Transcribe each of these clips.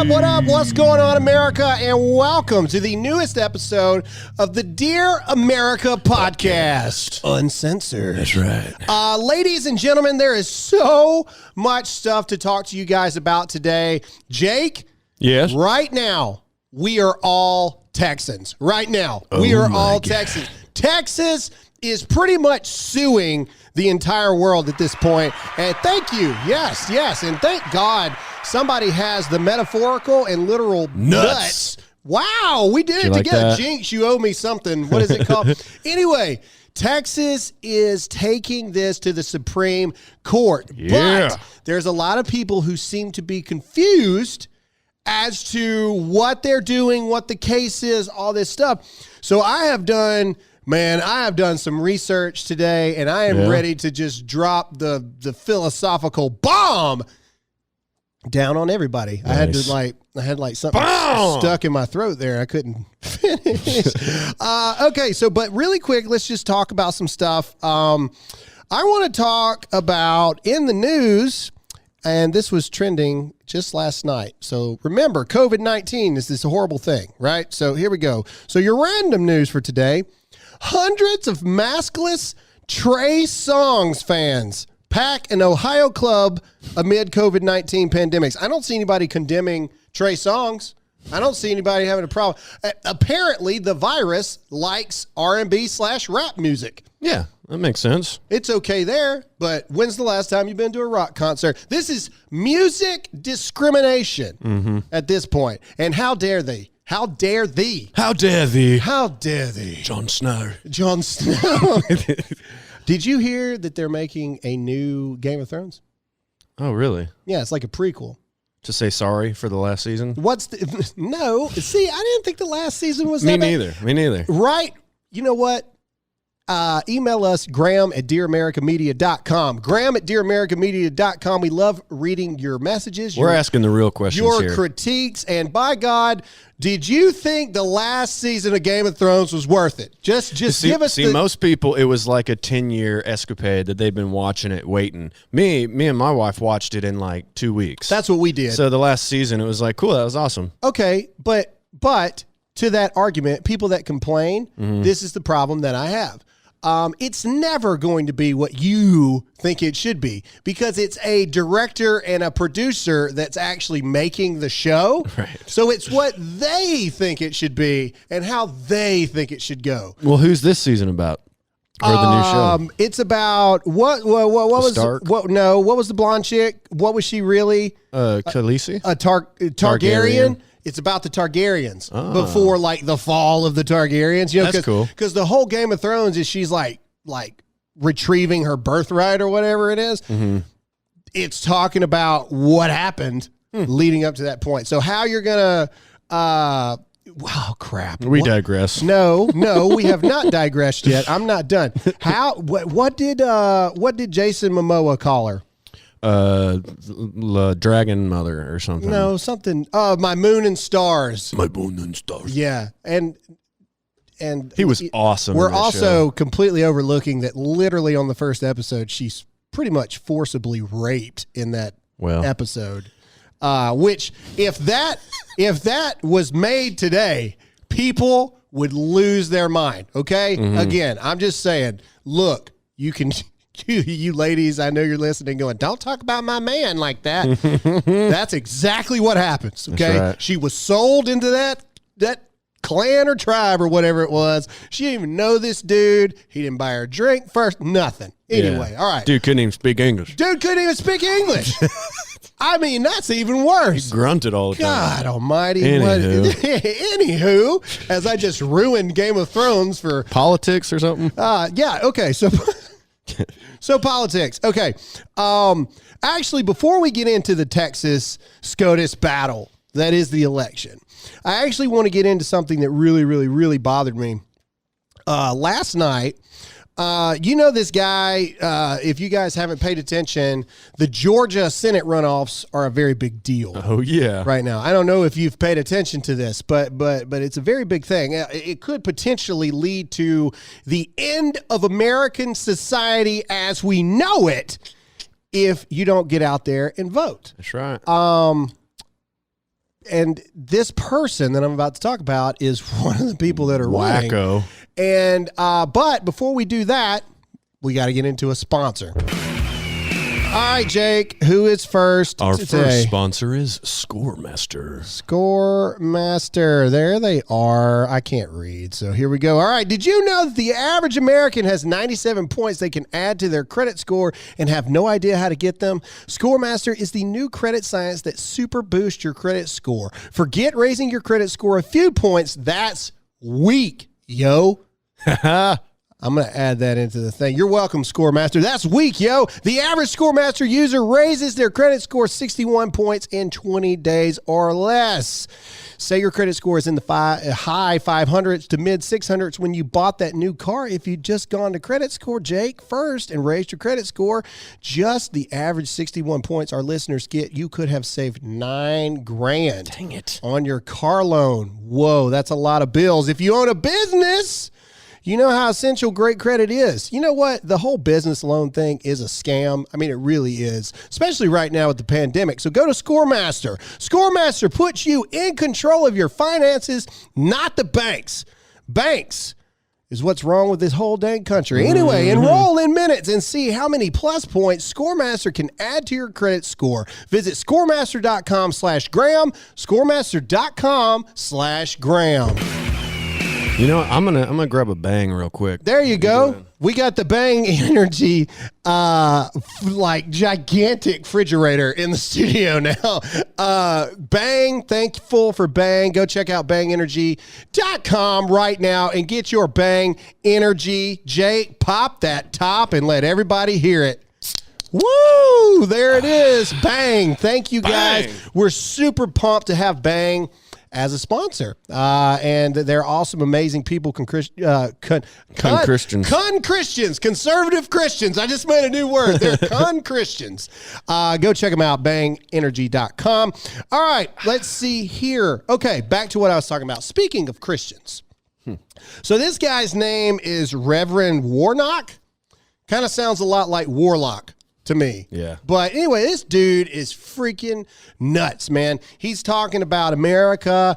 up? What up? What's going on, America? And welcome to the newest episode of the Dear America podcast, Uncensored. That's right. Ladies and gentlemen, there is so much stuff to talk to you guys about today. Jake? Yes? Right now, we are all Texans. Right now, we are all Texans. Texas is pretty much suing the entire world at this point. And thank you. Yes. And thank God somebody has the metaphorical and literal nuts. Wow, we did it together. Like Jinx, you owe me something. What is it called? Anyway, Texas is taking this to the Supreme Court. Yeah. But there's a lot of people who seem to be confused as to what they're doing, what the case is, all this stuff. So I have done some research today, and I am ready to just drop the philosophical bomb down on everybody. Nice. I had something stuck in my throat there. I couldn't finish. Okay, but really quick, let's just talk about some stuff. I want to talk about in the news, and this was trending just last night. So remember, COVID-19 is this horrible thing, right? So here we go. So your random news for today: hundreds of maskless Trey Songz fans pack an Ohio club amid COVID-19 pandemics. I don't see anybody condemning Trey Songz. I don't see anybody having a problem. Apparently, the virus likes R&B/rap music. Yeah, that makes sense. It's okay there, but when's the last time you've been to a rock concert? This is music discrimination at this point. And how dare they? How dare thee? How dare thee? How dare thee? Jon Snow. Jon Snow. Did you hear that they're making a new Game of Thrones? Oh, really? Yeah, it's like a prequel. To say sorry for the last season? No. See, I didn't think the last season was Me neither. Right. You know what? Email us, Graham@DearAmericaMedia.com. Graham@DearAmericaMedia.com. We love reading your messages. We're asking the real questions your critiques. And by God, did you think the last season of Game of Thrones was worth it? Just give us most people, it was like a 10-year escapade that they've been watching it, waiting. Me and my wife watched it in like 2 weeks. That's what we did. So the last season, it was like, cool, that was awesome. Okay, but to that argument, people that complain, this is the problem that I have. It's never going to be what you think it should be because it's a director and a producer that's actually making the show. Right. So it's what they think it should be and how they think it should go. Well, who's this season about? Or the new show? It's about what was Stark? What was the blonde chick? What was she really? Khaleesi? A Targaryen. It's about the Targaryens before like the fall of the Targaryens. You know, that's cool. Because the whole Game of Thrones is she's like retrieving her birthright or whatever it is. It's talking about what happened leading up to that point. So how you're gonna wow, crap. We digress. No, we have not digressed yet. I'm not done. What did Jason Momoa call her? Dragon Mother or something. No, something. My Moon and Stars. My Moon and Stars. Yeah, and he was awesome. We're also completely overlooking that literally on the first episode, she's pretty much forcibly raped in that episode. Which if that was made today, people would lose their mind. Okay, again, I'm just saying. Look, you can. You ladies, I know you're listening going, don't talk about my man like that. That's exactly what happens, okay? Right. She was sold into that clan or tribe or whatever it was. She didn't even know this dude. He didn't buy her a drink first, nothing. Anyway, all right. Dude couldn't even speak English. I mean, that's even worse. He grunted all the time. God almighty. Anywho, as I just ruined Game of Thrones for... politics or something? Yeah, okay, so... So politics. Okay. Actually, before we get into the Texas SCOTUS battle, that is the election, I actually want to get into something that really, really, really bothered me. Last night, this guy, if you guys haven't paid attention, the Georgia Senate runoffs are a very big deal. Oh, yeah. Right now. I don't know if you've paid attention to this, but it's a very big thing. It could potentially lead to the end of American society as we know it if you don't get out there and vote. That's right. and this person that I'm about to talk about is one of the people that are running. Wacko. And but before we do that, we got to get into a sponsor. All right, Jake, who is first Our today? first sponsor is Scoremaster. Scoremaster. There they are. I can't read, so here we go. All right, did you know that the average American has 97 points they can add to their credit score and have no idea how to get them? Scoremaster is the new credit science that super boosts your credit score. Forget raising your credit score a few points. That's weak, yo. I'm going to add that into the thing. You're welcome, Scoremaster. That's weak, yo. The average Scoremaster user raises their credit score 61 points in 20 days or less. Say your credit score is in the high 500s to mid 600s when you bought that new car. If you'd just gone to Credit Score Jake first and raised your credit score, just the average 61 points our listeners get, you could have saved $9,000. Dang it. On your car loan. Whoa, that's a lot of bills. If you own a business, you know how essential great credit is. You know what? The whole business loan thing is a scam. I mean, it really is, especially right now with the pandemic. So go to Scoremaster. Scoremaster puts you in control of your finances, not the banks. Banks is what's wrong with this whole dang country. Anyway, enroll in minutes and see how many plus points Scoremaster can add to your credit score. Visit scoremaster.com/Graham, scoremaster.com/Graham. You know, I'm gonna grab a Bang real quick. There you go. We got the Bang Energy, like gigantic refrigerator in the studio now. Bang, thankful for Bang. Go check out bangenergy.com right now and get your Bang Energy. Jake, pop that top and let everybody hear it. Woo! There it is. Bang. Thank you, guys. Bang. We're super pumped to have Bang as a sponsor. And they're awesome, amazing people. Christians. Conservative Christians. I just made a new word. They're Christians. Go check them out, bangenergy.com. All right, let's see here. Okay, back to what I was talking about. Speaking of Christians. So this guy's name is Reverend Warnock. Kind of sounds a lot like Warlock to me. Yeah. But anyway, this dude is freaking nuts, man. He's talking about America.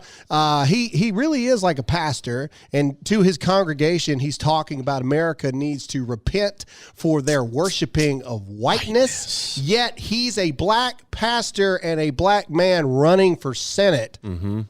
He really is like a pastor. And to his congregation, he's talking about America needs to repent for their worshiping of whiteness. Yet he's a black pastor and a black man running for Senate. Mm-hmm.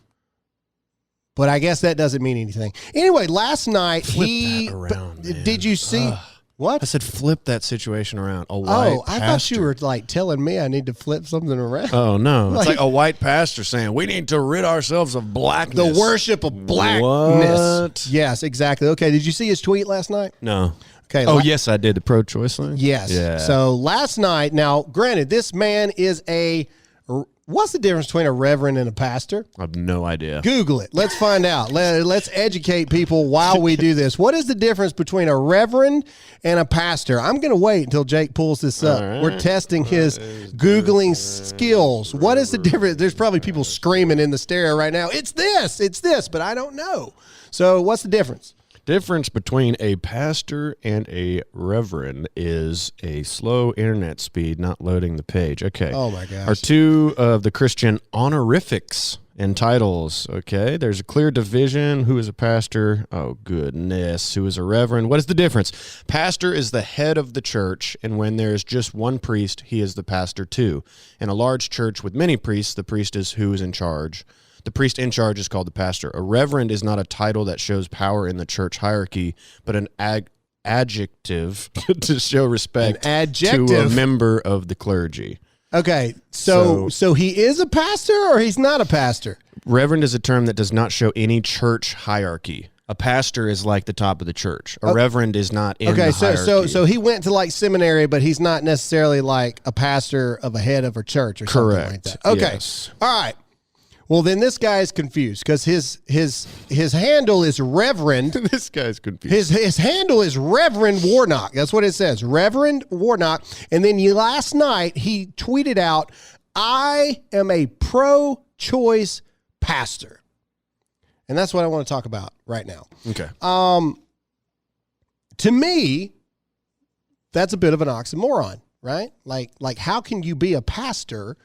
But I guess that doesn't mean anything. Anyway, last night Flip that around, man. Did you see... What? I said flip that situation around. A white I pastor. thought you were like telling me I need to flip something around. Oh, no. Like- It's like a white pastor saying, we need to rid ourselves of blackness. The worship of blackness. What? Yes, exactly. Okay, did you see his tweet last night? No. Okay. Oh, yes, I did. The pro-choice thing? Yes. Yeah. So last night, now, granted, this man is what's the difference between a reverend and a pastor? I have no idea. Google it. Let's find out. Let's educate people while we do this. What is the difference between a reverend and a pastor? I'm going to wait until Jake pulls this up. All right. We're testing his Googling skills. What is the difference? There's probably people screaming in the stereo right now. It's this, but I don't know. So what's the difference? Difference between a pastor and a reverend is a slow internet speed, not loading the page. Okay. Oh, my gosh. Are two of the Christian honorifics and titles. Okay. There's a clear division. Who is a pastor? Oh, goodness. Who is a reverend? What is the difference? Pastor is the head of the church, and when there is just one priest, he is the pastor too. In a large church with many priests, the priest is who is in charge. The priest in charge is called the pastor. A reverend is not a title that shows power in the church hierarchy, but an adjective to show respect to a member of the clergy. Okay, so he is a pastor or he's not a pastor? Reverend is a term that does not show any church hierarchy. A pastor is like the top of the church. A reverend is not in the hierarchy. So he went to like seminary, but he's not necessarily like a pastor of a head of a church or something like that. Okay, yes. All right. Well, then this guy is confused because his handle is Reverend. This guy's confused. His handle is Reverend Warnock. That's what it says, Reverend Warnock. And then last night he tweeted out, "I am a pro-choice pastor," and that's what I want to talk about right now. Okay. To me, that's a bit of an oxymoron, right? Like how can you be a pastor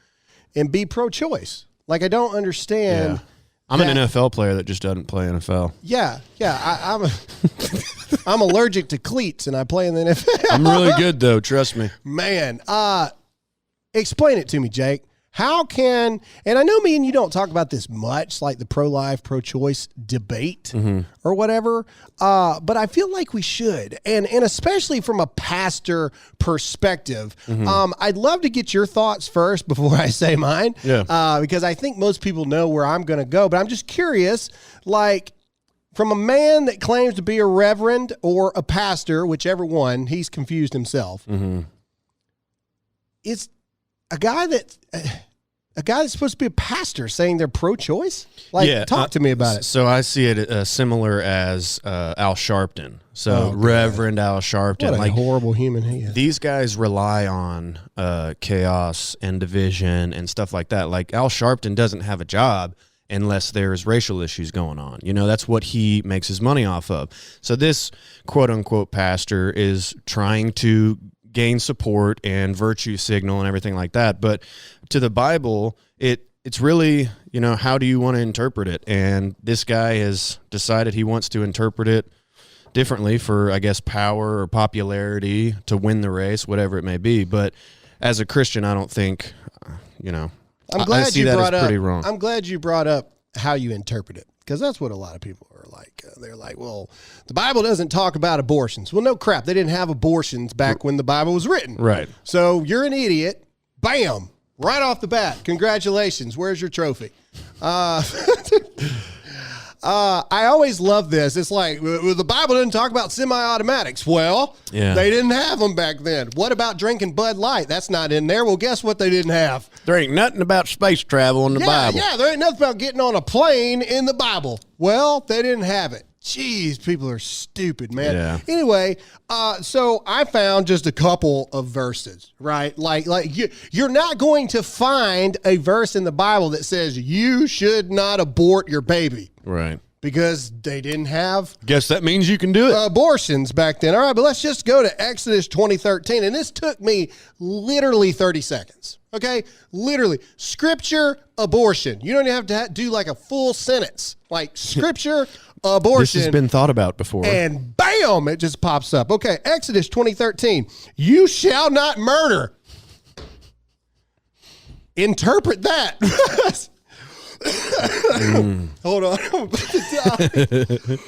and be pro-choice? Like, I don't understand. Yeah. I'm an NFL player that just doesn't play NFL. Yeah. I'm allergic to cleats, and I play in the NFL. I'm really good, though. Trust me. Man, explain it to me, Jake. How can, and I know me and you don't talk about this much, like the pro-life, pro-choice debate or whatever, but I feel like we should, and especially from a pastor perspective. I'd love to get your thoughts first before I say mine, because I think most people know where I'm going to go, but I'm just curious, like, from a man that claims to be a reverend or a pastor, whichever one, he's confused himself. It's a guy that's supposed to be a pastor saying they're pro-choice? Like, talk to me about it. So I see it similar as Al Sharpton. So Reverend Al Sharpton. What a horrible human he is. These guys rely on chaos and division and stuff like that. Like, Al Sharpton doesn't have a job unless there's racial issues going on. You know, that's what he makes his money off of. So this quote-unquote pastor is trying to gain support and virtue signal and everything like that. But to the Bible, it's really, you know, how do you want to interpret it? And this guy has decided he wants to interpret it differently for, I guess, power or popularity to win the race, whatever it may be. But as a Christian, I don't think, you know, I see that as pretty wrong. I'm glad you brought up how you interpret it, because that's what a lot of people are like. They're like, well, the Bible doesn't talk about abortions. Well, no crap. They didn't have abortions back when the Bible was written. Right. So you're an idiot. Bam. Right off the bat. Congratulations. Where's your trophy? I always love this. It's like, well, the Bible didn't talk about semi-automatics. Well, they didn't have them back then. What about drinking Bud Light? That's not in there. Well, guess what they didn't have? There ain't nothing about space travel in the Bible. Yeah, there ain't nothing about getting on a plane in the Bible. Well, they didn't have it. Jeez, people are stupid, man. Yeah. Anyway, so I found just a couple of verses, right? Like you're not going to find a verse in the Bible that says you should not abort your baby. Right. Because they didn't have... Guess that means you can do it. Abortions back then. All right, but let's just go to Exodus 20:13. And this took me literally 30 seconds. Okay? Literally. Scripture, abortion. You don't even have to do like a full sentence. Like, scripture, abortion. This has been thought about before. And bam, it just pops up. Okay, Exodus 20:13. You shall not murder. Interpret that. Hold on. I'm about to die.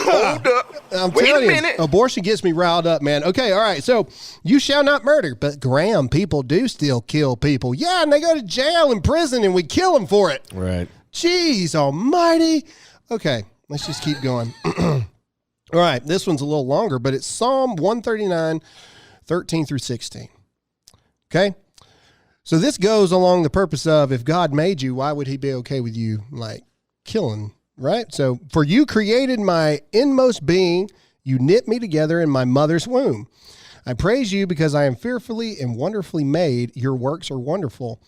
Hold up. I'm telling you, abortion gets me riled up, man. Okay, all right. So, you shall not murder. But, Graham, people do still kill people. Yeah, and they go to jail and prison, and we kill them for it. Right. Jeez almighty. Okay, let's just keep going. All right, this one's a little longer, but it's Psalm 139, 13 through 16. Okay? So this goes along the purpose of, if God made you, why would he be okay with you, like, killing, right? So, for you created my inmost being, you knit me together in my mother's womb. I praise you because I am fearfully and wonderfully made. Your works are wonderful.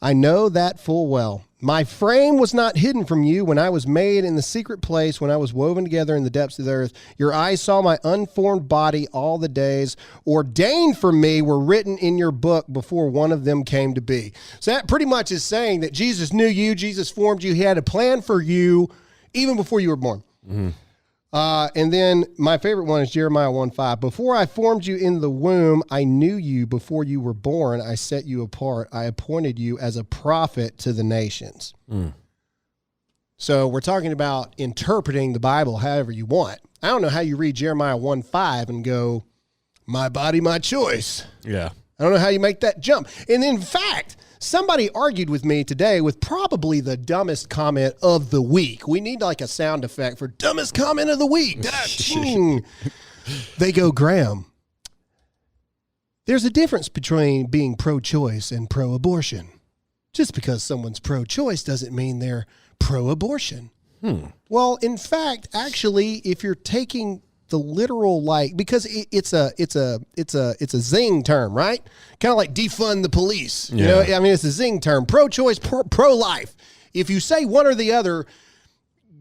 I know that full well. My frame was not hidden from you when I was made in the secret place, when I was woven together in the depths of the earth. Your eyes saw my unformed body. All the days ordained for me were written in your book before one of them came to be. So that pretty much is saying that Jesus knew you, Jesus formed you, he had a plan for you even before you were born. Mm-hmm. And then my favorite one is Jeremiah 1:5. Before I formed you in the womb, I knew you. Before you were born, I set you apart. I appointed you as a prophet to the nations. Mm. So we're talking about interpreting the Bible however you want. I don't know how you read Jeremiah 1:5 and go, my body, my choice. Yeah. I don't know how you make that jump. And in fact, somebody argued with me today with probably the dumbest comment of the week. We need like a sound effect for dumbest comment of the week. They go, Graham, there's a difference between being pro-choice and pro-abortion. Just because someone's pro-choice doesn't mean they're pro-abortion. Well, in fact, actually, if you're taking the literal, like, because it's a zing term, right? Kind of like defund the police. You know, I mean, it's a zing term. Pro-choice, pro-life. If you say one or the other,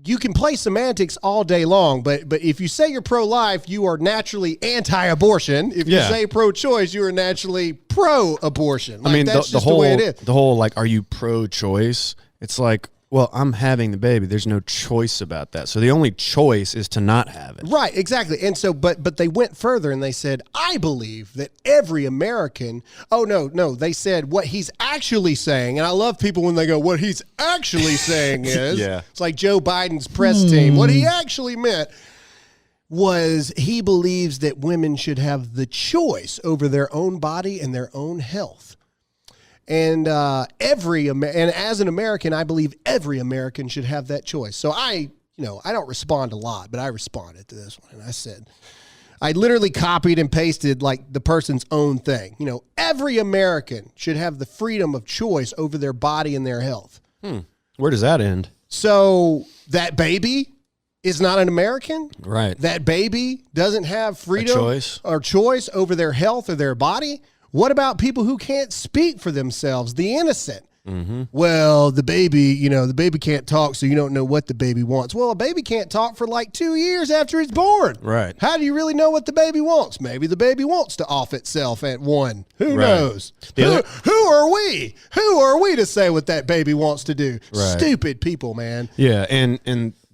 you can play semantics all day long. But if you say you're pro-life, you are naturally anti-abortion. If you say pro-choice, you are naturally pro-abortion. Like, I mean, that's just the way it is. The whole, like, are you pro-choice? It's like, well, I'm having the baby. There's no choice about that. So the only choice is to not have it. Right, exactly. And so, but they went further and they said, I believe that every American, they said what he's actually saying. And I love people when they go, what he's actually saying is, Yeah. It's like Joe Biden's press team. What he actually meant was he believes that women should have the choice over their own body and their own health. And and as an American, I believe every American should have that choice. So I don't respond a lot, but I responded to this one. And I said, I literally copied and pasted like the person's own thing. Every American should have the freedom of choice over their body and their health. Where does that end? So that baby is not an American? Right. That baby doesn't have freedom or choice over their health or their body? What about people who can't speak for themselves, the innocent? Mm-hmm. Well, the baby can't talk, so you don't know what the baby wants. Well, a baby can't talk for like 2 years after it's born. Right. How do you really know what the baby wants? Maybe the baby wants to off itself at 1. Who knows? Who are we? Who are we to say what that baby wants to do? Right. Stupid people, man. Yeah, and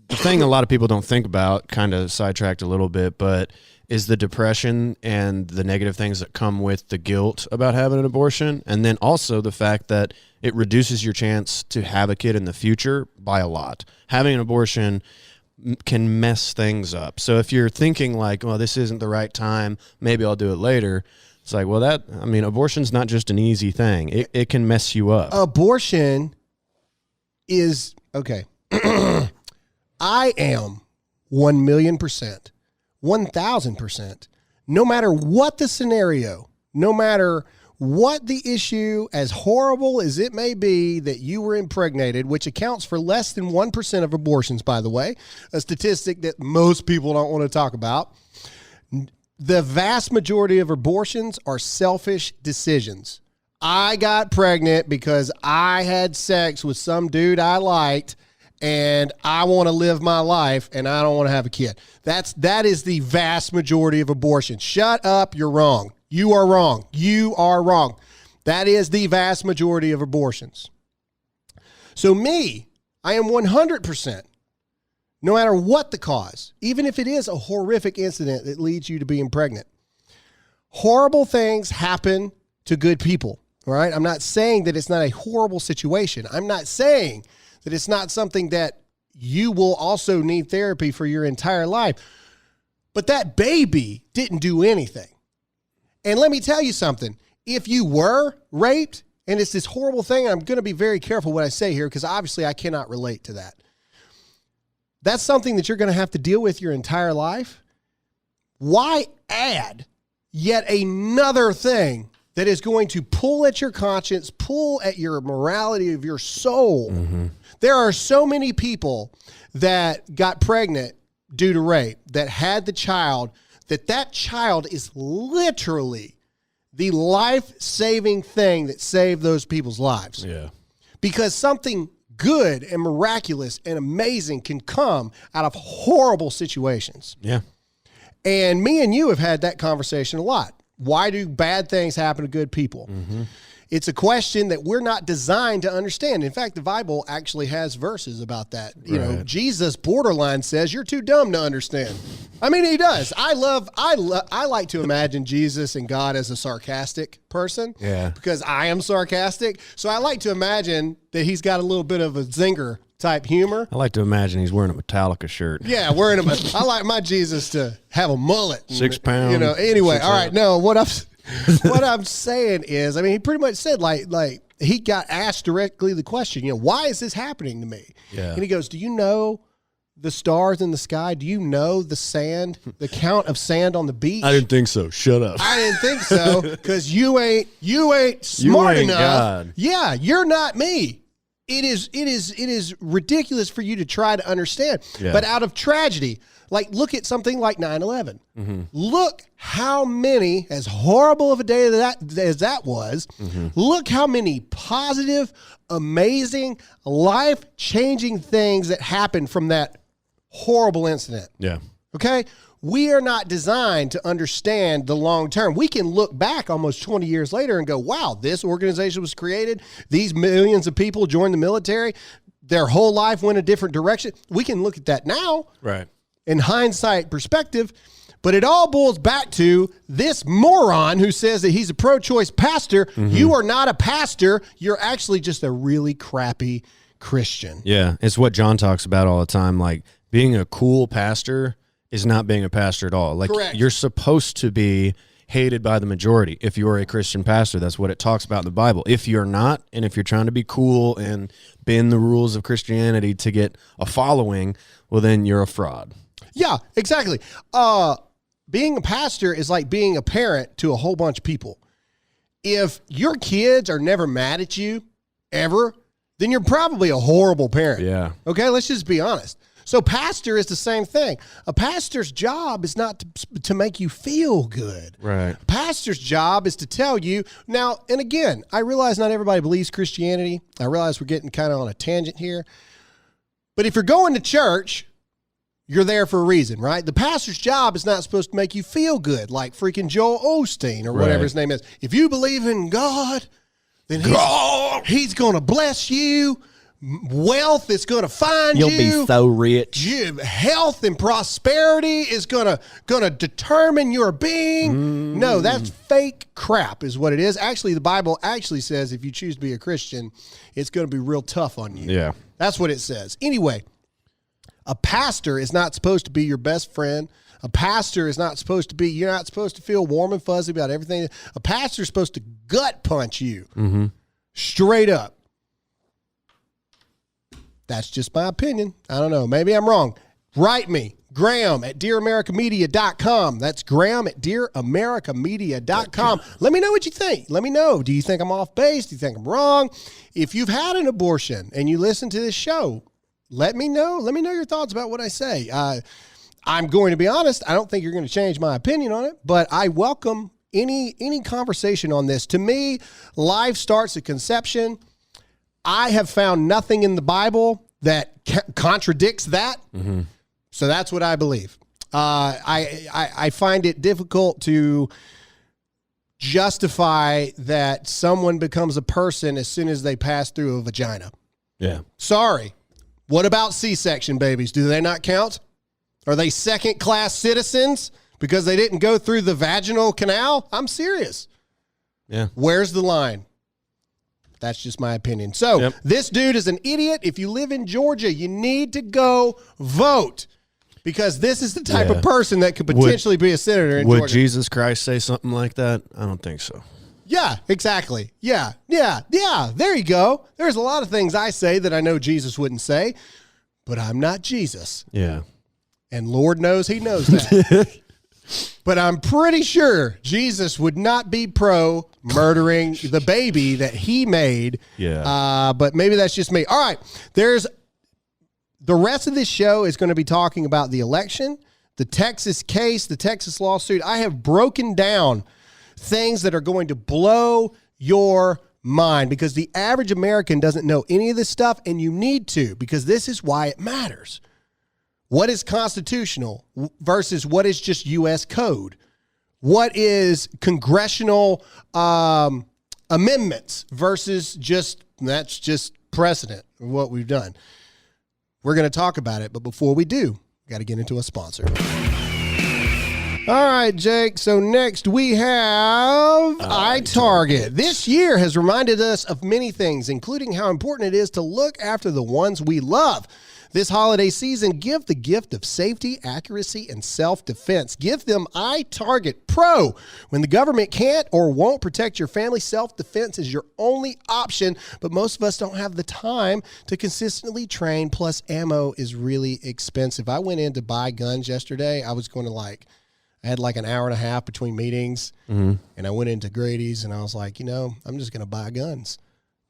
the thing a lot of people don't think about, kind of sidetracked a little bit, but is the depression and the negative things that come with the guilt about having an abortion, and then also the fact that it reduces your chance to have a kid in the future by a lot. Having an abortion can mess things up. So if you're thinking like, well, this isn't the right time, maybe I'll do it later, it's like, well, abortion's not just an easy thing. It can mess you up. Abortion is, okay. I am 1,000,000%. 1,000%. No matter what the scenario, no matter what the issue, as horrible as it may be that you were impregnated, which accounts for less than 1% of abortions, by the way, a statistic that most people don't want to talk about. The vast majority of abortions are selfish decisions. I got pregnant because I had sex with some dude I liked, and I want to live my life, and I don't want to have a kid. That is the vast majority of abortions. Shut up, you're wrong. You are wrong. You are wrong. That is the vast majority of abortions. So me, I am 100%, no matter what the cause, even if it is a horrific incident that leads you to being pregnant. Horrible things happen to good people, all right? I'm not saying that it's not a horrible situation. I'm not saying that it's not something that you will also need therapy for your entire life. But that baby didn't do anything. And let me tell you something. If you were raped, and it's this horrible thing, and I'm going to be very careful what I say here because obviously I cannot relate to that. That's something that you're going to have to deal with your entire life. Why add yet another thing that is going to pull at your conscience, pull at your morality of your soul? Mm-hmm. There are so many people that got pregnant due to rape, that had the child, that child is literally the life-saving thing that saved those people's lives. Yeah. Because something good and miraculous and amazing can come out of horrible situations. Yeah. And me and you have had that conversation a lot. Why do bad things happen to good people? Mm-hmm. It's a question that we're not designed to understand. In fact, the Bible actually has verses about that. You know, Jesus borderline says you're too dumb to understand. I mean, he does. I like to imagine Jesus and God as a sarcastic person. Yeah. Because I am sarcastic. So I like to imagine that he's got a little bit of a zinger type humor. I like to imagine he's wearing a Metallica shirt. Yeah, wearing I like my Jesus to have a mullet. 6 pounds. You know, anyway, all right. No, what I'm saying is, I mean, he pretty much said like he got asked directly the question, why is this happening to me? Yeah. And he goes, do you know the stars in the sky? Do you know the sand, the count of sand on the beach? I didn't think so. Shut up. I didn't think so because you ain't smart enough. God. Yeah, you're not me. It is ridiculous for you to try to understand. Yeah. But out of tragedy, like look at something like 9/11. Mm-hmm. Look how many, as horrible of a day as that was, mm-hmm. look how many positive, amazing, life-changing things that happened from that horrible incident. Yeah. Okay? We are not designed to understand the long term. We can look back almost 20 years later and go, wow, this organization was created. These millions of people joined the military. Their whole life went a different direction. We can look at that now. Right. In hindsight perspective, but it all boils back to this moron who says that he's a pro-choice pastor. You are not a pastor. You're actually just a really crappy Christian. Yeah, it's what John talks about all the time. Like, being a cool pastor is not being a pastor at all. Like, Correct. You're supposed to be hated by the majority if you're a Christian pastor. That's what it talks about in the Bible. If you're not, and if you're trying to be cool and bend the rules of Christianity to get a following, well, then you're a fraud. Yeah, exactly. Being a pastor is like being a parent to a whole bunch of people. If your kids are never mad at you, ever, then you're probably a horrible parent. Yeah. Okay, let's just be honest. So pastor is the same thing. A pastor's job is not to make you feel good. Right. A pastor's job is to tell you. Now, and again, I realize not everybody believes Christianity. I realize we're getting kind of on a tangent here. But if you're going to church, you're there for a reason, right? The pastor's job is not supposed to make you feel good like freaking Joel Osteen or whatever his name is. If you believe in God, then he's going to bless you. Wealth is going to find you. You'll be so rich. Health and prosperity is going to determine your being. No, that's fake crap is what it is. Actually, the Bible actually says if you choose to be a Christian, it's going to be real tough on you. Yeah. That's what it says. Anyway, a pastor is not supposed to be your best friend. A pastor is not supposed to be, you're not supposed to feel warm and fuzzy about everything. A pastor is supposed to gut punch you straight up. That's just my opinion. I don't know. Maybe I'm wrong. Write me, Graham at DearAmericaMedia.com. That's Graham at DearAmericaMedia.com. Let me know what you think. Let me know. Do you think I'm off base? Do you think I'm wrong? If you've had an abortion and you listen to this show, let me know. Let me know your thoughts about what I say. I'm going to be honest. I don't think you're going to change my opinion on it, but I welcome any conversation on this. To me, life starts at conception. I have found nothing in the Bible that contradicts that. So that's what I believe. I find it difficult to justify that someone becomes a person as soon as they pass through a vagina. Yeah. Sorry. What about C-section babies? Do they not count? Are they second-class citizens because they didn't go through the vaginal canal? I'm serious. Yeah. Where's the line? That's just my opinion. So This dude is an idiot. If you live in Georgia, you need to go vote because this is the type of person that could potentially be a senator in Georgia. Would Jesus Christ say something like that? I don't think so. Yeah, exactly. Yeah. There you go. There's a lot of things I say that I know Jesus wouldn't say, but I'm not Jesus. Yeah. And Lord knows he knows that. But I'm pretty sure Jesus would not be pro murdering the baby that he made. Yeah. But maybe that's just me. All right. The rest of this show is going to be talking about the election, the Texas case, the Texas lawsuit. I have broken down things that are going to blow your mind because the average American doesn't know any of this stuff, and you need to because this is why it matters. What is constitutional versus what is just U.S. code? What is congressional amendments versus that's just precedent of what we've done? We're going to talk about it, but before we do, we got to get into a sponsor. All right, Jake. So next we have iTarget. This year has reminded us of many things, including how important it is to look after the ones we love. This holiday season, give the gift of safety, accuracy, and self-defense. Give them iTarget Pro. When the government can't or won't protect your family, self-defense is your only option, but most of us don't have the time to consistently train, plus ammo is really expensive. I went in to buy guns yesterday. I was going to I had like an hour and a half between meetings, and I went into Grady's, and I was like, I'm just going to buy guns.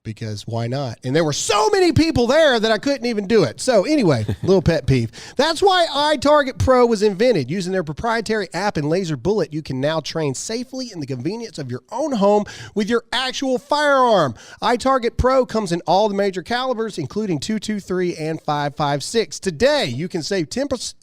Because why not? And there were so many people there that I couldn't even do it. So anyway, little pet peeve. That's why iTarget Pro was invented. Using their proprietary app and laser bullet, you can now train safely in the convenience of your own home with your actual firearm. iTarget Pro comes in all the major calibers, including .223 and .556. Today, you can save 10%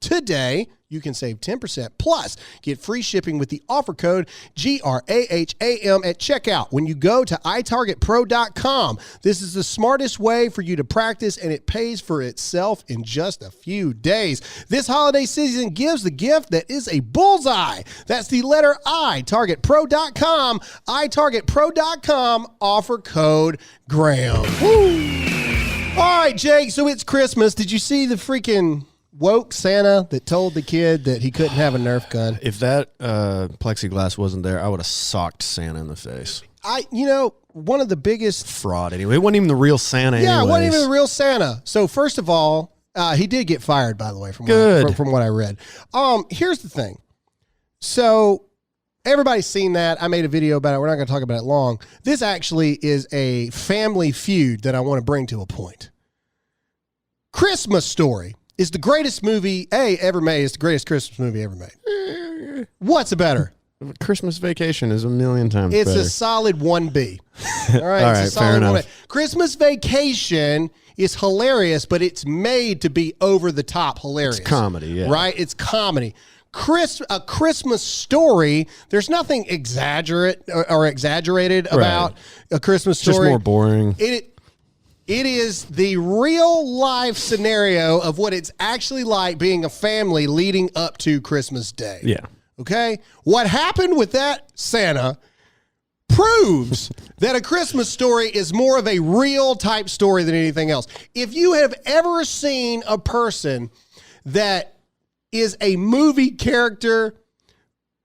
today, you can save 10% plus get free shipping with the offer code GRAHAM at checkout when you go to itargetpro.com. This is the smartest way for you to practice, and it pays for itself in just a few days. This holiday season gives the gift that is a bullseye. That's the letter I, targetpro.com, itargetpro.com, offer code Graham. Woo! All right, Jake, so it's Christmas. Did you see the freaking woke Santa that told the kid that he couldn't have a Nerf gun? If that plexiglass wasn't there, I would have socked Santa in the face. One of the biggest Fraud anyway. It wasn't even the real Santa. Yeah, it wasn't anyways. even the real Santa. So first of all, he did get fired, by the way, from what I read. Here's the thing. So everybody's seen that. I made a video about it. We're not going to talk about it long. This actually is a family feud that I want to bring to a point. Christmas Story is the greatest movie ever made. It's the greatest Christmas movie ever made. What's better? Christmas Vacation is a million times It's better. a solid 1B. All right, All it's right, a solid fair enough. 1A. Christmas Vacation is hilarious, but it's made to be over the top hilarious. It's comedy, yeah. Right? It's comedy. A Christmas Story, there's nothing exaggerate or exaggerated about A Christmas Story. Just more boring. It is the real life scenario of what it's actually like being a family leading up to Christmas Day. Yeah. Okay? What happened with that Santa proves that A Christmas Story is more of a real type story than anything else. If you have ever seen a person that is a movie character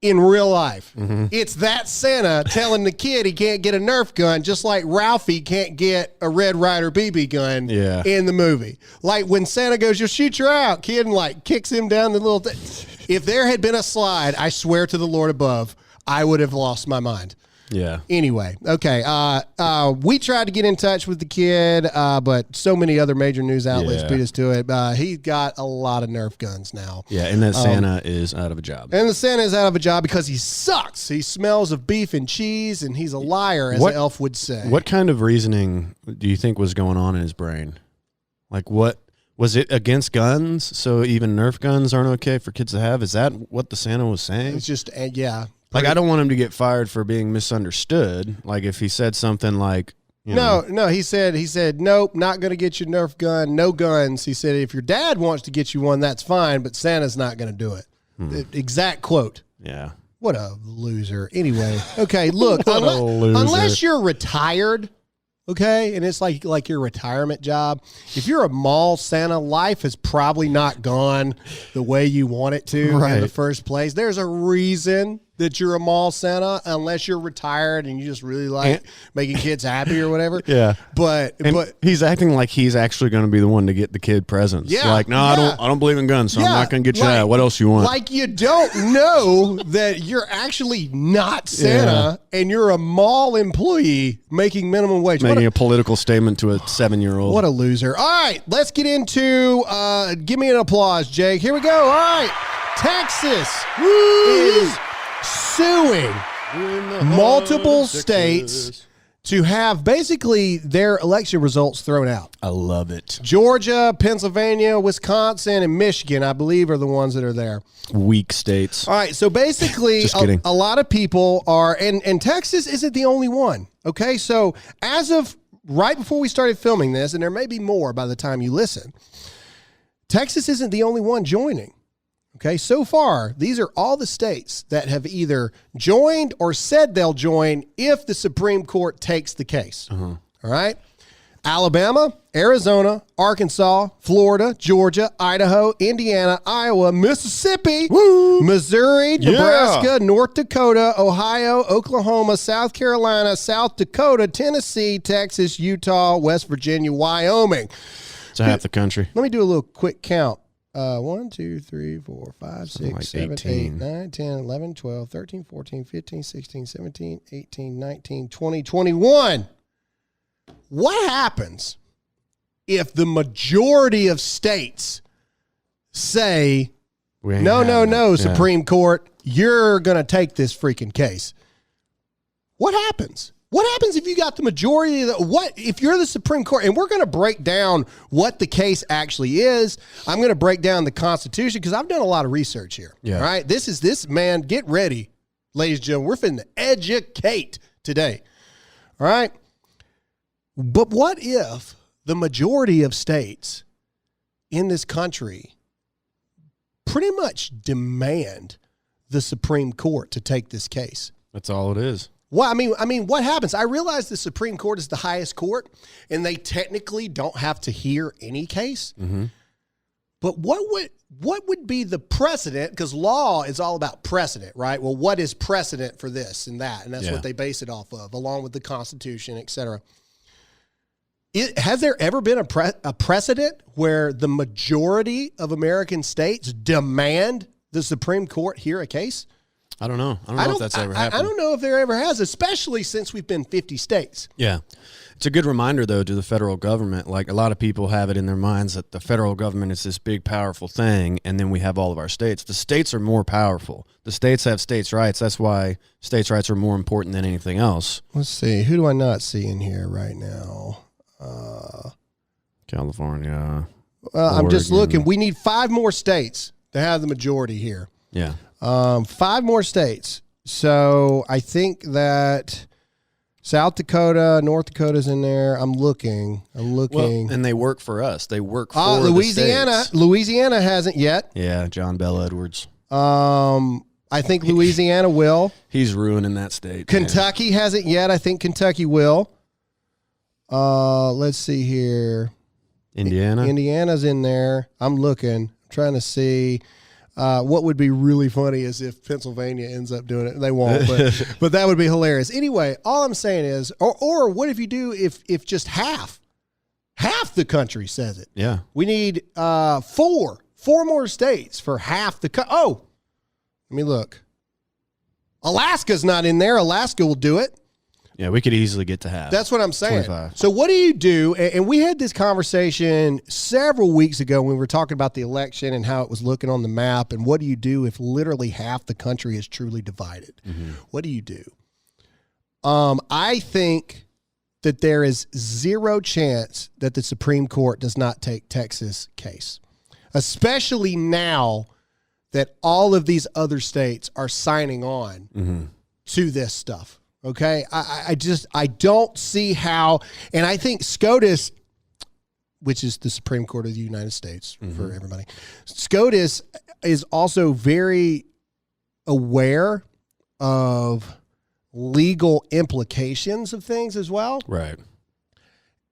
in real life, it's that Santa telling the kid he can't get a Nerf gun, just like Ralphie can't get a Red Ryder BB gun in the movie. Like when Santa goes, "You'll shoot you out," kid, and like kicks him down the little thing. If there had been a slide, I swear to the Lord above, I would have lost my mind. Yeah. Anyway, okay. We tried to get in touch with the kid, but so many other major news outlets beat us to it. He got a lot of Nerf guns now. Yeah, and that Santa is out of a job. And the Santa is out of a job because he sucks. He smells of beef and cheese, and he's a liar, as the elf would say. What kind of reasoning do you think was going on in his brain? Like, what was it against guns? So even Nerf guns aren't okay for kids to have? Is that what the Santa was saying? It's just, yeah. Like, I don't want him to get fired for being misunderstood. Like, if he said something like, No, he said, nope, not going to get you a Nerf gun, no guns. He said, if your dad wants to get you one, that's fine, but Santa's not going to do it. The exact quote. Yeah. What a loser. Anyway, okay, look, What a loser. unless you're retired, okay, and it's like your retirement job, if you're a mall Santa, life has probably not gone the way you want it to in the first place. There's a reason that you're a mall Santa, unless you're retired and you just really like making kids happy or whatever. Yeah. But he's acting like he's actually going to be the one to get the kid presents. Yeah. Like, no, I don't believe in guns, so I'm not going to get you that. What else you want? Like, you don't know that you're actually not Santa and you're a mall employee making minimum wage. Making a political statement to a 7-year-old. What a loser. All right, let's get into, give me an applause, Jake. Here we go. All right. Texas is suing multiple states to have basically their election results thrown out. I love it. Georgia, Pennsylvania, Wisconsin, and Michigan, I believe, are the ones that are there. Weak states. All right, so basically, Just kidding. a lot of people are, and Texas isn't the only one, okay? So as of right before we started filming this, and there may be more by the time you listen, Texas isn't the only one joining. Okay, so far, these are all the states that have either joined or said they'll join if the Supreme Court takes the case. All right? Alabama, Arizona, Arkansas, Florida, Georgia, Idaho, Indiana, Iowa, Mississippi, Missouri, Nebraska, North Dakota, Ohio, Oklahoma, South Carolina, South Dakota, Tennessee, Texas, Utah, West Virginia, Wyoming. It's half the country. Let me do a little quick count. 1, 2, 3, 4, 5, 6, like 7, 8, 18. 9, 10, 11, 12, 13, 14, 15, 16, 17, 18, 19, 20, 21. What happens if the majority of states say, no, Supreme Court, you're going to take this freaking case? What happens? What happens if you got the majority of if you're the Supreme Court? And we're going to break down what the case actually is. I'm going to break down the Constitution because I've done a lot of research here. Yeah. All right. Man, get ready, ladies and gentlemen. We're finna educate today. All right. But what if the majority of states in this country pretty much demand the Supreme Court to take this case? That's all it is. Well, I mean, what happens? I realize the Supreme Court is the highest court, and they technically don't have to hear any case. Mm-hmm. But what would be the precedent? Because law is all about precedent, right? Well, what is precedent for this and that? And that's what they base it off of, along with the Constitution, et cetera. Has there ever been a precedent where the majority of American states demand the Supreme Court hear a case? I don't know. I don't know if that's ever happened. I don't know if there ever has, especially since we've been 50 states. Yeah. It's a good reminder, though, to the federal government. Like, a lot of people have it in their minds that the federal government is this big, powerful thing, and then we have all of our states. The states are more powerful. The states have states' rights. That's why states' rights are more important than anything else. Let's see. Who do I not see in here right now? California. I'm just looking. We need 5 more states to have the majority here. Yeah. 5 more states. So I think that South Dakota, North Dakota's in there. I'm looking. Well, and they work for us. They work for Louisiana. the states. Louisiana hasn't yet. Yeah, John Bell Edwards. I think Louisiana will. He's ruining that state. Kentucky hasn't yet. I think Kentucky will. Let's see here. Indiana's in there. I'm looking. Trying to see. What would be really funny is if Pennsylvania ends up doing it. They won't, but that would be hilarious. Anyway, all I'm saying is, or what if you do if just half the country says it? Yeah. We need 4 more states for half the let me look. Alaska's not in there. Alaska will do it. Yeah, we could easily get to half. That's what I'm saying. 25. So what do you do? And we had this conversation several weeks ago when we were talking about the election and how it was looking on the map. And what do you do if literally half the country is truly divided? Mm-hmm. What do you do? I think that there is 0 chance that the Supreme Court does not take Texas case, especially now that all of these other states are signing on to this stuff. Okay, I don't see how, and I think SCOTUS, which is the Supreme Court of the United States for everybody, SCOTUS is also very aware of legal implications of things as well. Right.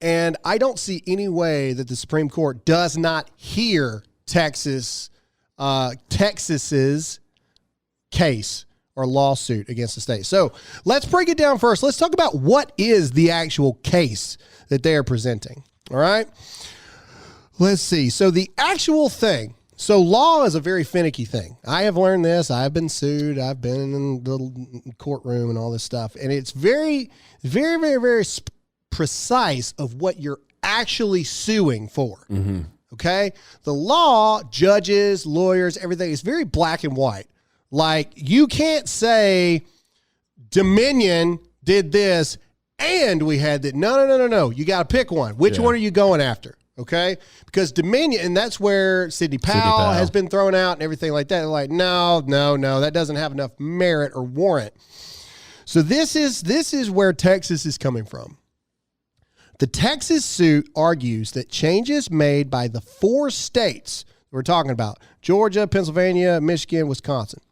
And I don't see any way that the Supreme Court does not hear Texas's case or lawsuit against the state. So let's break it down first. Let's talk about what is the actual case that they are presenting. All right. Let's see. So the actual thing. So law is a very finicky thing. I have learned this. I've been sued. I've been in the courtroom and all this stuff. And it's very, very, very, very precise of what you're actually suing for. Mm-hmm. Okay. The law, judges, lawyers, everything is very black and white. Like, you can't say Dominion did this and we had that. No. You got to pick one. Which one are you going after? Okay? Because Dominion, and that's where Sidney Powell has been thrown out and everything like that. They're like, no, that doesn't have enough merit or warrant. So this is where Texas is coming from. The Texas suit argues that changes made by the 4 states we're talking about, Georgia, Pennsylvania, Michigan, Wisconsin,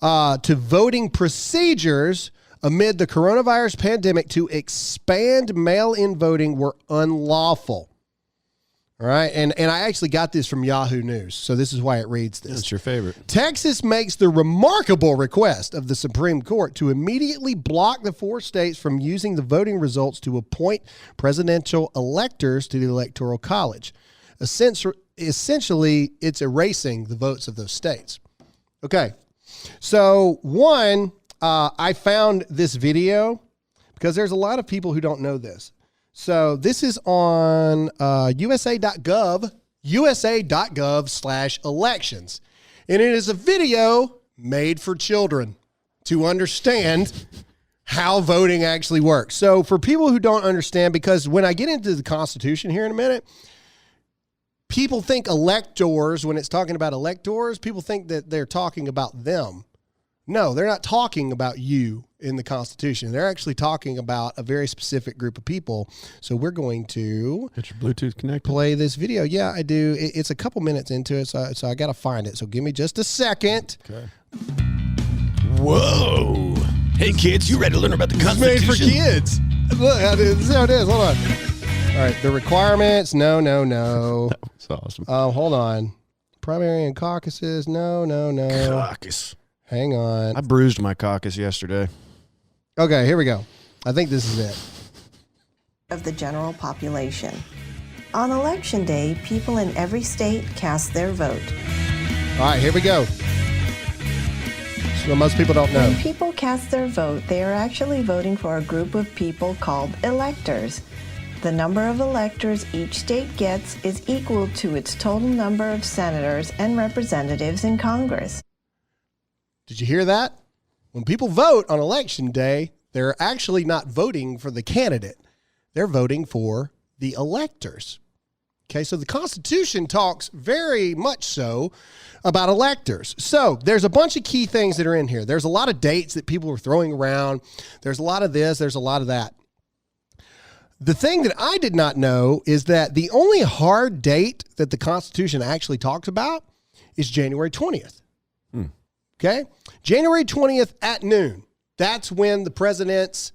to voting procedures amid the coronavirus pandemic to expand mail-in voting were unlawful. All right, and I actually got this from Yahoo News, so this is why it reads this. That's your favorite. Texas makes the remarkable request of the Supreme Court to immediately block the 4 states from using the voting results to appoint presidential electors to the Electoral College. Essentially, it's erasing the votes of those states. Okay. So, I found this video because there's a lot of people who don't know this. So, this is on usa.gov/elections. And it is a video made for children to understand how voting actually works. So for people who don't understand, because when I get into the Constitution here in a minute, people think electors, when it's talking about electors, people think that they're talking about them. No, they're not talking about you in the Constitution. They're actually talking about a very specific group of people. So we're going to Get your Bluetooth connected. Play this video. Yeah, I do. It's a couple minutes into it, so I got to find it. So give me just a second. Okay. Whoa. Hey, kids, you ready to learn about the It's Constitution? made for kids. Look, this is how it is. Hold on. All right, the requirements. No. That's awesome. Hold on. Primary and caucuses. No. Caucus. Hang on. I bruised my caucus yesterday. Okay, here we go. I think this is it. Of the general population. On election day, people in every state cast their vote. All right, here we go. So most people don't know. When people cast their vote, they are actually voting for a group of people called electors. The number of electors each state gets is equal to its total number of senators and representatives in Congress. Did you hear that? When people vote on election day, they're actually not voting for the candidate. They're voting for the electors. Okay, so the Constitution talks very much so about electors. So there's a bunch of key things that are in here. There's a lot of dates that people are throwing around. There's a lot of this. There's a lot of that. The thing that I did not know is that the only hard date that the Constitution actually talks about is January 20th. Okay? January 20th at noon. That's when the president's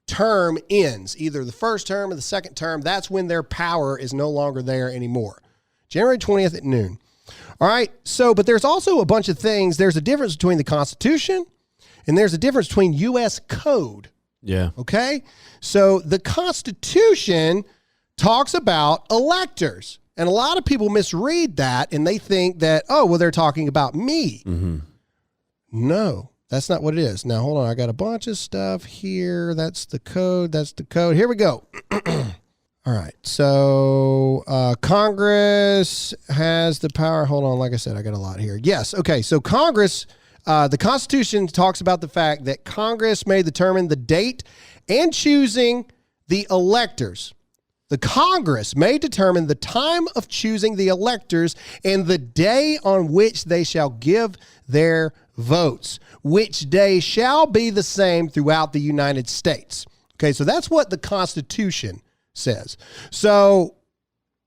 term ends, either the first term or the second term. That's when their power is no longer there anymore. January 20th at noon. All right. So, but there's also a bunch of things. There's a difference between the Constitution and there's a difference between U.S. code. Yeah. Okay. So the Constitution talks about electors, and a lot of people misread that and they think that, oh, well, they're talking about me. Mm-hmm. No, that's not what it is. Now, hold on. I got a bunch of stuff here. That's the code. Here we go. All right. So Congress has the power. Hold on. Like I said, I got a lot here. Yes. Okay. So Congress, the Constitution talks about the fact that Congress may determine the date and choosing the electors. The Congress may determine the time of choosing the electors and the day on which they shall give their votes, which day shall be the same throughout the United States. Okay, so that's what the Constitution says. So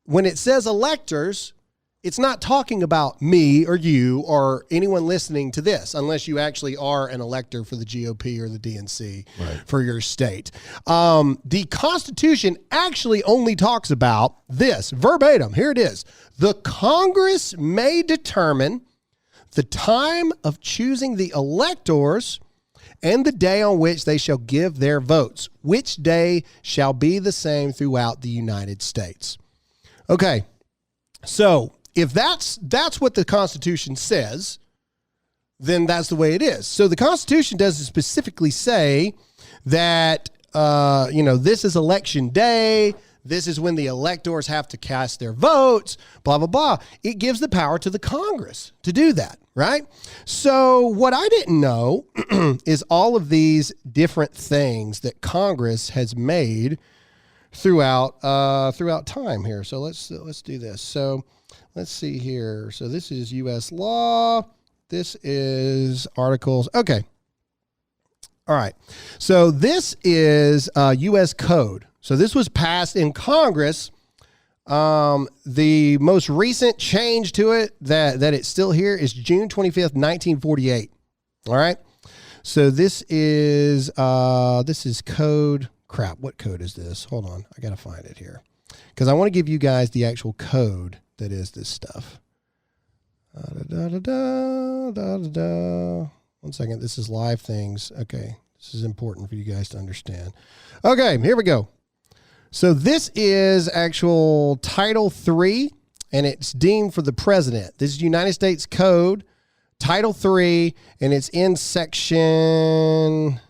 when it says electors, it's not talking about me or you or anyone listening to this, unless you actually are an elector for the GOP or the DNC for your state. The Constitution actually only talks about this verbatim. Here it is. The Congress may determine the time of choosing the electors and the day on which they shall give their votes, which day shall be the same throughout the United States. Okay, so if that's what the Constitution says, then that's the way it is. So the Constitution doesn't specifically say that, this is election day, this is when the electors have to cast their votes, blah, blah, blah. It gives the power to the Congress to do that, right? So what I didn't know is all of these different things that Congress has made throughout time here. So let's do this. So let's see here. So this is U.S. law. This is articles. Okay. All right. So this is U.S. code. So this was passed in Congress. The most recent change to it that it's still here is June 25th, 1948. All right. So this is code. Crap. What code is this? Hold on. I got to find it here because I want to give you guys the actual code that is this stuff. 1 second. This is live things. Okay. This is important for you guys to understand. Okay. Here we go. So this is actual Title III, and it's deemed for the president. This is United States Code, Title III, and it's in Section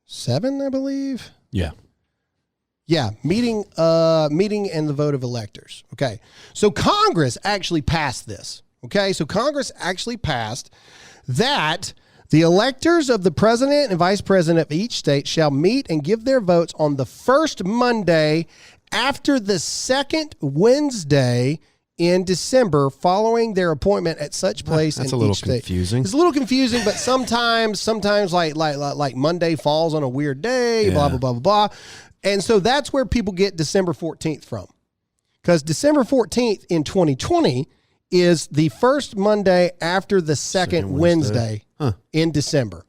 7, I believe. Yeah. Yeah, meeting and the vote of electors. Okay, so Congress actually passed this. Okay, so Congress actually passed that The electors of the president and vice president of each state shall meet and give their votes on the first Monday after the second Wednesday in December following their appointment at such place That's in a little each state. confusing. It's a little confusing, but sometimes like Monday falls on a weird day, blah, blah, blah, blah, blah. And so that's where people get December 14th from. Because December 14th in 2020 is the first Monday after the second Wednesday in December.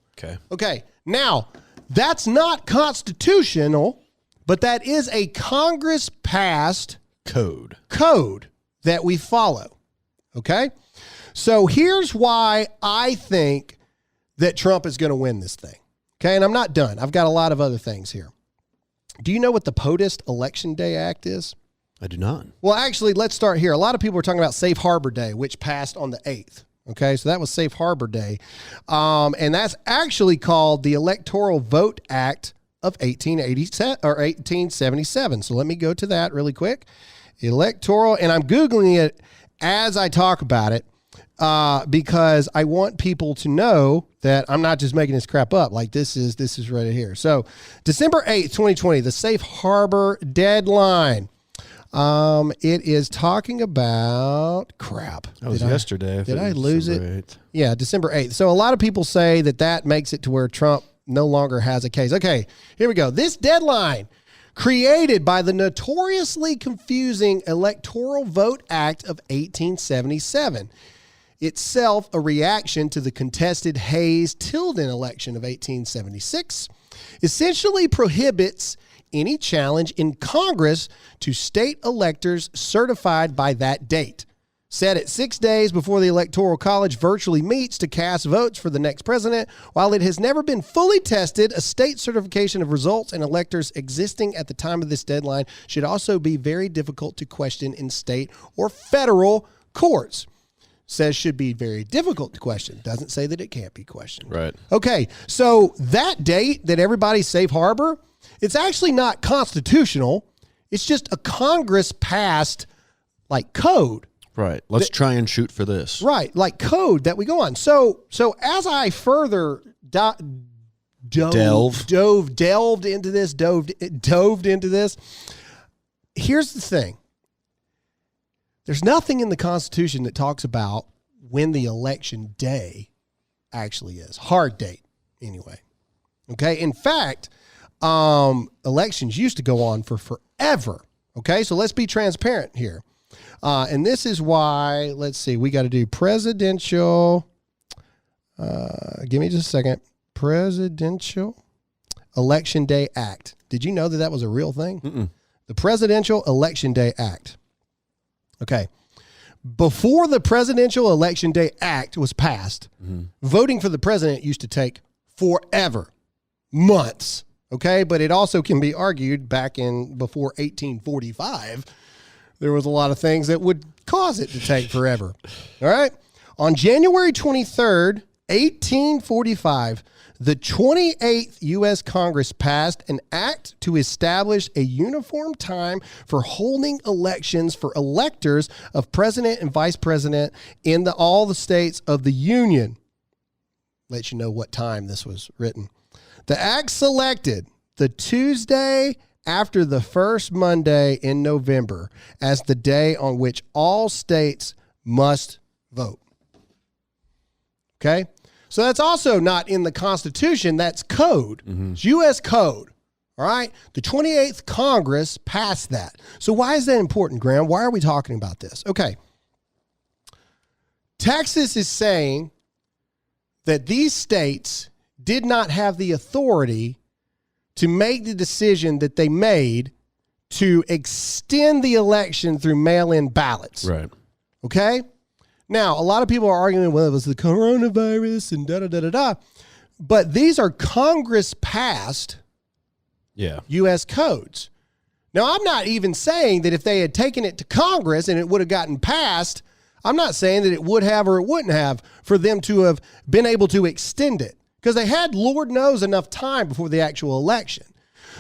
Okay. Now, that's not constitutional, but that is a Congress-passed Code that we follow. Okay? So here's why I think that Trump is going to win this thing. Okay? And I'm not done. I've got a lot of other things here. Do you know what the POTUS Election Day Act is? I do not. Well, actually, let's start here. A lot of people are talking about Safe Harbor Day, which passed on the 8th. Okay, so that was Safe Harbor Day. And that's actually called the Electoral Vote Act of 1877. So let me go to that really quick. Electoral, and I'm Googling it as I talk about it because I want people to know that I'm not just making this crap up. Like this is right here. So December 8th, 2020, the Safe Harbor deadline. It is talking about crap. That was yesterday. Did I lose it? 8th. Yeah, December 8th. So a lot of people say that makes it to where Trump no longer has a case. Okay, here we go. This deadline, created by the notoriously confusing Electoral Vote Act of 1877, itself a reaction to the contested Hayes-Tilden election of 1876, essentially prohibits any challenge in Congress to state electors certified by that date. Set at 6 days before the Electoral College virtually meets to cast votes for the next president, while it has never been fully tested, a state certification of results and electors existing at the time of this deadline should also be very difficult to question in state or federal courts. Says should be very difficult to question. Doesn't say that it can't be questioned. Right. Okay, so that date that everybody's safe harbor, it's actually not constitutional. It's just a Congress-passed, like, code. Right. Let's try and shoot for this. Right, like code that we go on. So as I further delved into this, here's the thing. There's nothing in the Constitution that talks about when the election day actually is. Hard date, anyway. Okay? In fact, elections used to go on for forever. Okay? So let's be transparent here. And this is why, let's see, we got to do presidential, give me just a second, Presidential Election Day Act. Did you know that was a real thing? Mm-mm. The Presidential Election Day Act. Okay. Before the Presidential Election Day Act was passed, voting for the president used to take forever, months. Okay. But it also can be argued back before 1845, there was a lot of things that would cause it to take forever. All right. On January 23rd, 1845, the 28th U.S. Congress passed an act to establish a uniform time for holding elections for electors of president and vice president in all the states of the Union. Let you know what time this was written. The act selected the Tuesday after the first Monday in November as the day on which all states must vote. Okay? So that's also not in the Constitution. That's code. It's U.S. code. All right? The 28th Congress passed that. So why is that important, Graham? Why are we talking about this? Okay. Texas is saying that these states did not have the authority to make the decision that they made to extend the election through mail-in ballots. Right. Okay? Now, a lot of people are arguing, well, it was the coronavirus and da-da-da-da-da. But these are Congress-passed U.S. codes. Now, I'm not even saying that if they had taken it to Congress and it would have gotten passed, I'm not saying that it would have or it wouldn't have for them to have been able to extend it. Because they had, Lord knows, enough time before the actual election.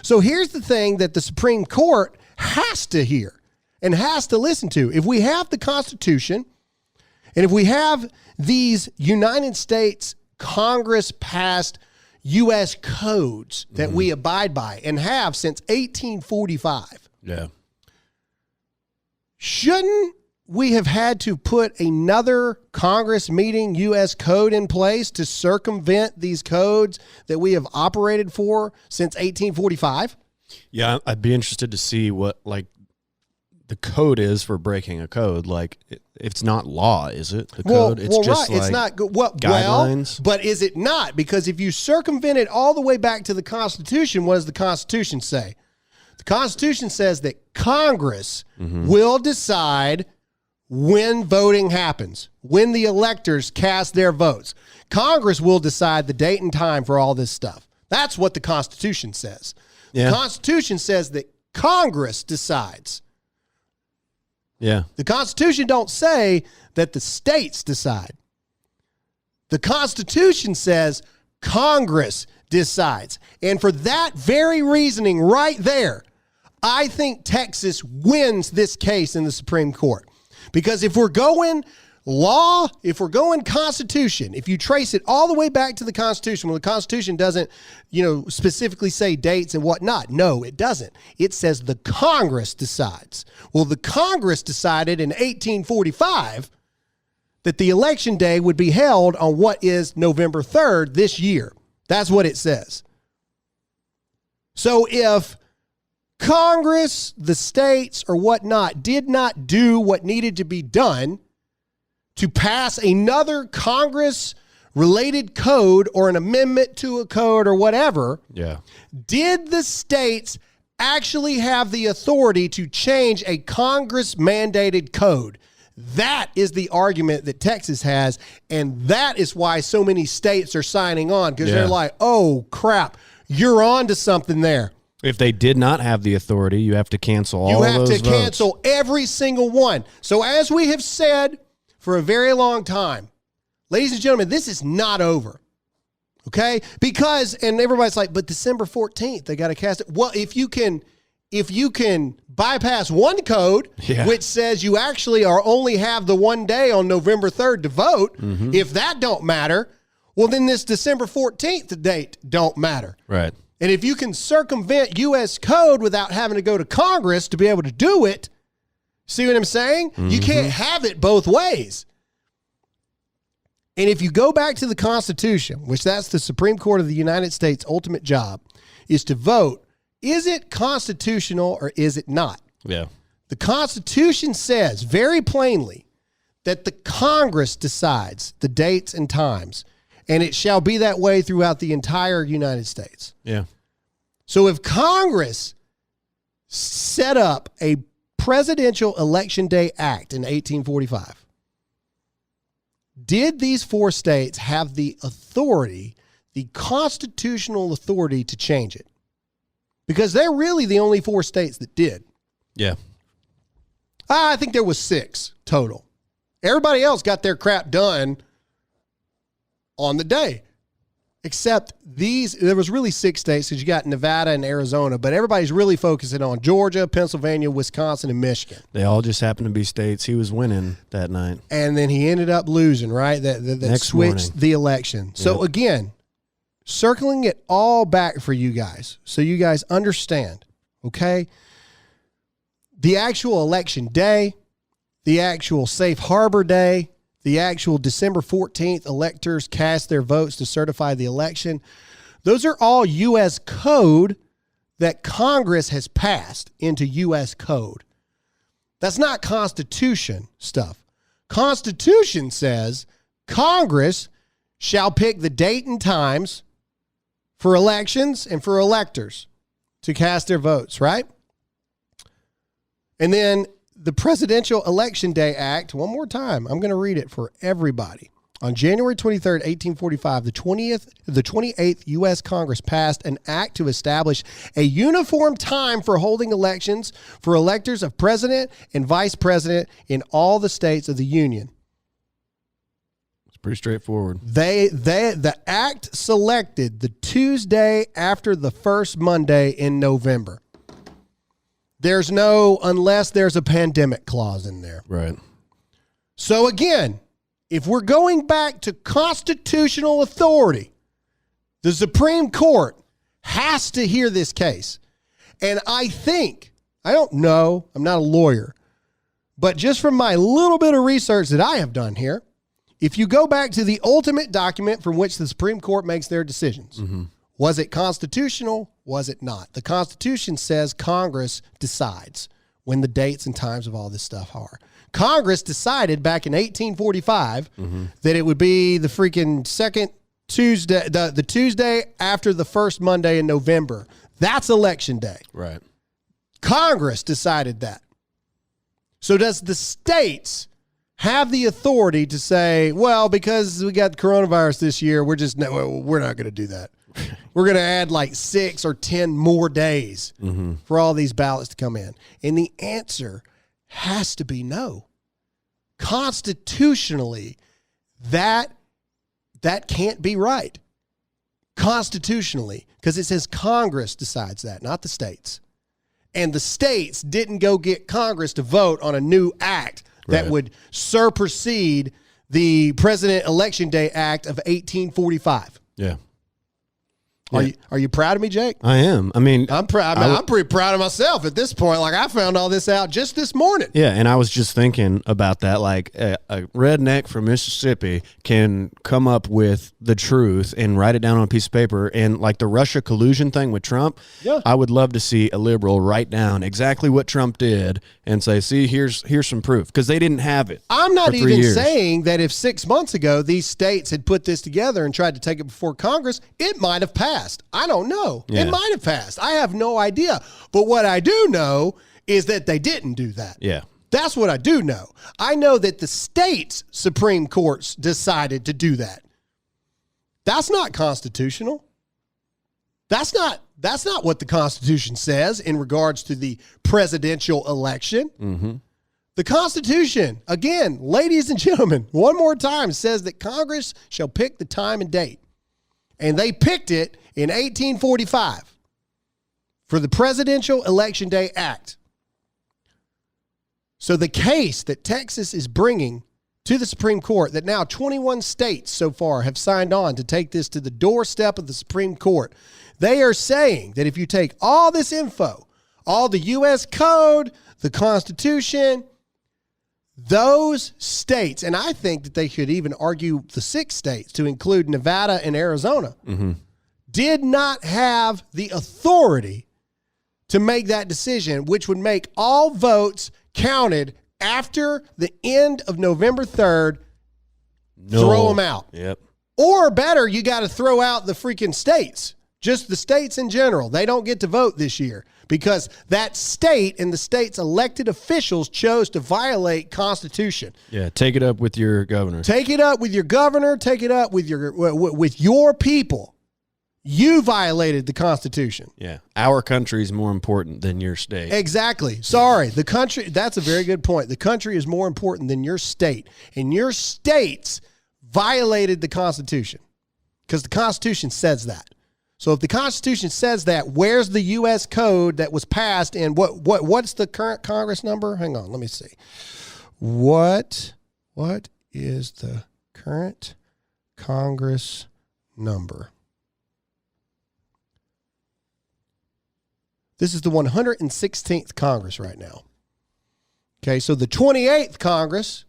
So here's the thing that the Supreme Court has to hear and has to listen to. If we have the Constitution and if we have these United States Congress passed U.S. codes that we abide by and have since 1845. Yeah. Shouldn't we have had to put another Congress meeting U.S. code in place to circumvent these codes that we have operated for since 1845? Yeah, I'd be interested to see what like the code is for breaking a code. Like, it's not law, is it? The code, it's just right. like it's not good. Well, guidelines. But is it not? Because if you circumvent it all the way back to the Constitution, what does the Constitution say? The Constitution says that Congress will decide when voting happens, when the electors cast their votes. Congress will decide the date and time for all this stuff. That's what the Constitution says. Yeah. The Constitution says that Congress decides. Yeah. The Constitution don't say that the states decide. The Constitution says Congress decides. And for that very reasoning right there, I think Texas wins this case in the Supreme Court. Because if we're going law, if we're going Constitution, if you trace it all the way back to the Constitution, well, the Constitution doesn't, specifically say dates and whatnot. No, it doesn't. It says the Congress decides. Well, the Congress decided in 1845 that the election day would be held on what is November 3rd this year. That's what it says. So if Congress, the states, or whatnot did not do what needed to be done to pass another Congress-related code or an amendment to a code or whatever, did the states actually have the authority to change a Congress-mandated code? That is the argument that Texas has, and that is why so many states are signing on, because they're like, oh, crap, you're on to something there. If they did not have the authority, you have to cancel all of those votes. You have to cancel every single one. So as we have said for a very long time, ladies and gentlemen, this is not over. Okay? Because, and everybody's like, but December 14th, they got to cast it. Well, if you can bypass one code, which says you actually only have the one day on November 3rd to vote, if that don't matter, well, then this December 14th date don't matter. Right. And if you can circumvent U.S. code without having to go to Congress to be able to do it, see what I'm saying? You can't have it both ways. And if you go back to the Constitution, which that's the Supreme Court of the United States' ultimate job, is to vote, is it constitutional or is it not? Yeah. The Constitution says very plainly that the Congress decides the dates and times, and it shall be that way throughout the entire United States. Yeah. So if Congress set up a Presidential Election Day Act in 1845, did these four states have the authority, the constitutional authority to change it? Because they're really the only four states that did. Yeah. I think there was 6 total. Everybody else got their crap done on the day, except there was really 6 states because you got Nevada and Arizona, but everybody's really focusing on Georgia, Pennsylvania, Wisconsin, and Michigan. They all just happened to be states he was winning that night. And then he ended up losing, right? That switched morning. The election. So again, circling it all back for you guys so you guys understand, okay? The actual election day, the actual safe harbor day, the actual December 14th electors cast their votes to certify the election. Those are all U.S. code that Congress has passed into U.S. code. That's not Constitution stuff. Constitution says Congress shall pick the date and times for elections and for electors to cast their votes, right? And then the Presidential Election Day Act, one more time, I'm going to read it for everybody. On January 23rd, 1845, the 28th U.S. Congress passed an act to establish a uniform time for holding elections for electors of president and vice president in all the states of the Union. It's pretty straightforward. The act selected the Tuesday after the first Monday in November. There's unless there's a pandemic clause in there. Right. So again, if we're going back to constitutional authority, the Supreme Court has to hear this case. And I don't know, I'm not a lawyer, but just from my little bit of research that I have done here, if you go back to the ultimate document from which the Supreme Court makes their decisions, was it constitutional? Was it not? The Constitution says Congress decides when the dates and times of all this stuff are. Congress decided back in 1845 that it would be the freaking second Tuesday, the Tuesday after the first Monday in November. That's election day. Right. Congress decided that. So does the states have the authority to say, well, because we got the coronavirus this year, we're not going to do that. We're going to add like 6 or 10 more days for all these ballots to come in. And the answer has to be no. Constitutionally, that can't be right. Constitutionally, because it says Congress decides that, not the states. And the states didn't go get Congress to vote on a new act that would supersede the President Election Day Act of 1845. Yeah. Are you proud of me, Jake? I am. I mean, I'm proud. I'm pretty proud of myself at this point. Like, I found all this out just this morning. Yeah, and I was just thinking about that. Like, a redneck from Mississippi can come up with the truth and write it down on a piece of paper. And like the Russia collusion thing with Trump, I would love to see a liberal write down exactly what Trump did and say, see, here's some proof, because they didn't have it. I'm not even saying that if 6 months ago these states had put this together and tried to take it before Congress, it might have passed. I don't know. Yeah. It might have passed. I have no idea. But what I do know is that they didn't do that. Yeah. That's what I do know. I know that the state's Supreme Courts decided to do that. That's not constitutional. That's not what the Constitution says in regards to the presidential election. The Constitution, again, ladies and gentlemen, one more time, says that Congress shall pick the time and date. And they picked it in 1845 for the Presidential Election Day Act. So the case that Texas is bringing to the Supreme Court, that now 21 states so far have signed on to take this to the doorstep of the Supreme Court, they are saying that if you take all this info, all the U.S. Code, the Constitution, those states, and I think that they could even argue the 6 states to include Nevada and Arizona, did not have the authority to make that decision, which would make all votes counted after the end of November 3rd. Throw them out. Yep. Or better, you got to throw out the freaking states, just the states in general. They don't get to vote this year, because that state and the state's elected officials chose to violate Constitution. Yeah, take it up with your governor. Take it up with your governor. Take it up with your people. You violated the Constitution. Yeah, our country is more important than your state. Exactly. Sorry, the country. That's a very good point. The country is more important than your state, and your states violated the Constitution because the Constitution says that. So if the Constitution says that, where's the U.S. Code that was passed, and what's the current Congress number? Hang on, let me see. What is the current Congress number? This is the 116th Congress right now. Okay, so the 28th Congress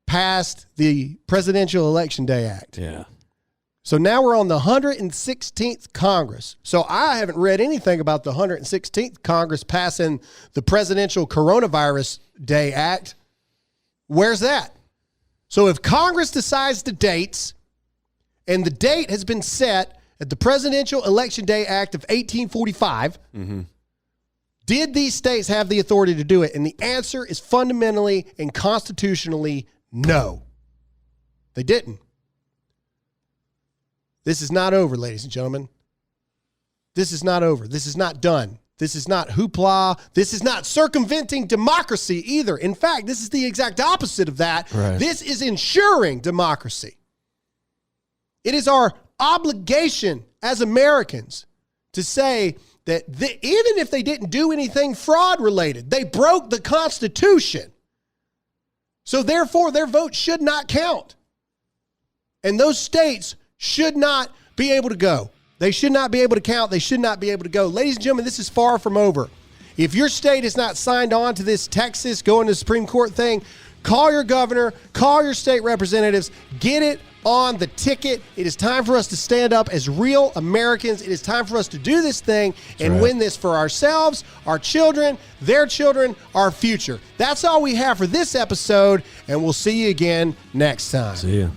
passed the Presidential Election Day Act. Yeah. So now we're on the 116th Congress. So I haven't read anything about the 116th Congress passing the Presidential Coronavirus Day Act. Where's that? So if Congress decides the dates, and the date has been set at the Presidential Election Day Act of 1845, did these states have the authority to do it? And the answer is fundamentally and constitutionally no. They didn't. This is not over, ladies and gentlemen. This is not over. This is not done. This is not hoopla. This is not circumventing democracy either. In fact, this is the exact opposite of that. Right. This is ensuring democracy. It is our obligation as Americans to say that even if they didn't do anything fraud related, they broke the Constitution. So therefore, their vote should not count. And those states should not be able to go. They should not be able to count. They should not be able to go. Ladies and gentlemen, this is far from over. If your state is not signed on to this Texas going to the Supreme Court thing, call your governor, call your state representatives, get it on the ticket. It is time for us to stand up as real Americans. It is time for us to do this thing and win this for ourselves, our children, their children, our future. That's all we have for this episode, and we'll see you again next time. See ya.